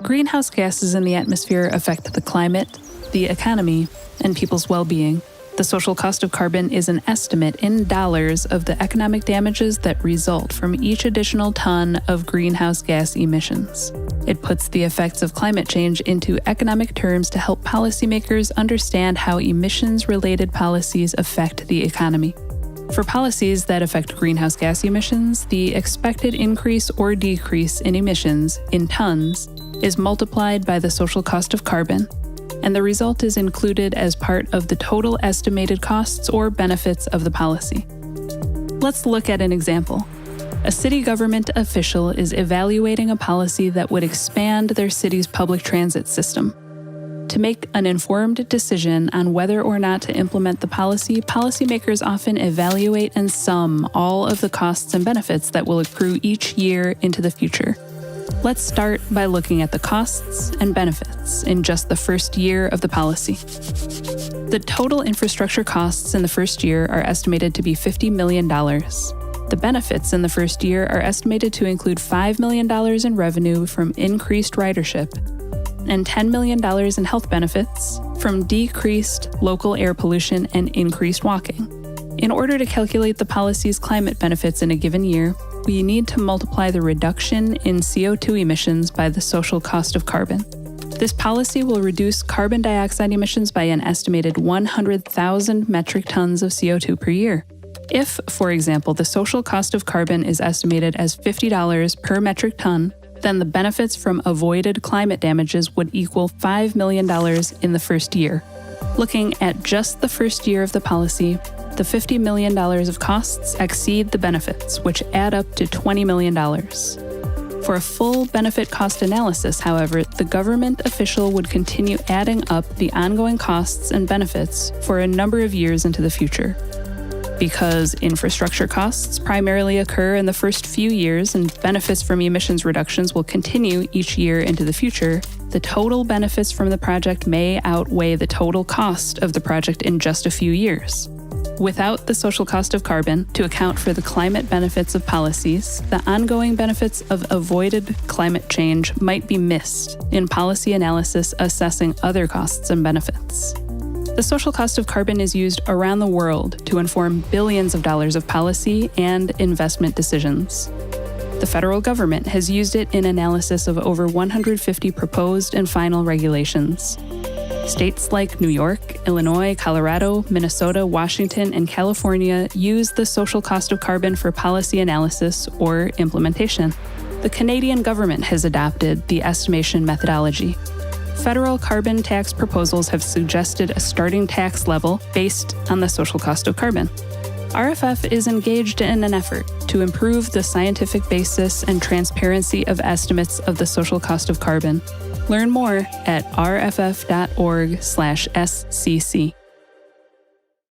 Greenhouse gases in the atmosphere affect the climate, the economy, and people's well-being. The social cost of carbon is an estimate in dollars of the economic damages that result from each additional ton of greenhouse gas emissions. It puts the effects of climate change into economic terms to help policymakers understand how emissions-related policies affect the economy. For policies that affect greenhouse gas emissions, the expected increase or decrease in emissions in tons is multiplied by the social cost of carbon, and the result is included as part of the total estimated costs or benefits of the policy. Let's look at an example. A city government official is evaluating a policy that would expand their city's public transit system. To make an informed decision on whether or not to implement the policy, policymakers often evaluate and sum all of the costs and benefits that will accrue each year into the future. Let's start by looking at the costs and benefits in just the first year of the policy. The total infrastructure costs in the first year are estimated to be $50 million. The benefits in the first year are estimated to include $5 million in revenue from increased ridership and $10 million in health benefits from decreased local air pollution and increased walking. In order to calculate the policy's climate benefits in a given year, we need to multiply the reduction in CO2 emissions by the social cost of carbon. This policy will reduce carbon dioxide emissions by an estimated 100,000 metric tons of CO2 per year. If, for example, the social cost of carbon is estimated as $50 per metric ton, then the benefits from avoided climate damages would equal $5 million in the first year. Looking at just the first year of the policy, the $50 million of costs exceed the benefits, which add up to $20 million. For a full benefit cost analysis, however, the government official would continue adding up the ongoing costs and benefits for a number of years into the future. Because infrastructure costs primarily occur in the first few years and benefits from emissions reductions will continue each year into the future, the total benefits from the project may outweigh the total cost of the project in just a few years. Without the social cost of carbon to account for the climate benefits of policies, the ongoing benefits of avoided climate change might be missed in policy analysis assessing other costs and benefits. The social cost of carbon is used around the world to inform billions of dollars of policy and investment decisions. The federal government has used it in analysis of over 150 proposed and final regulations. States like New York, Illinois, Colorado, Minnesota, Washington, and California use the social cost of carbon for policy analysis or implementation. The Canadian government has adopted the estimation methodology. Federal carbon tax proposals have suggested a starting tax level based on the social cost of carbon. RFF is engaged in an effort to improve the scientific basis and transparency of estimates of the social cost of carbon. Learn more at rff.org/SCC.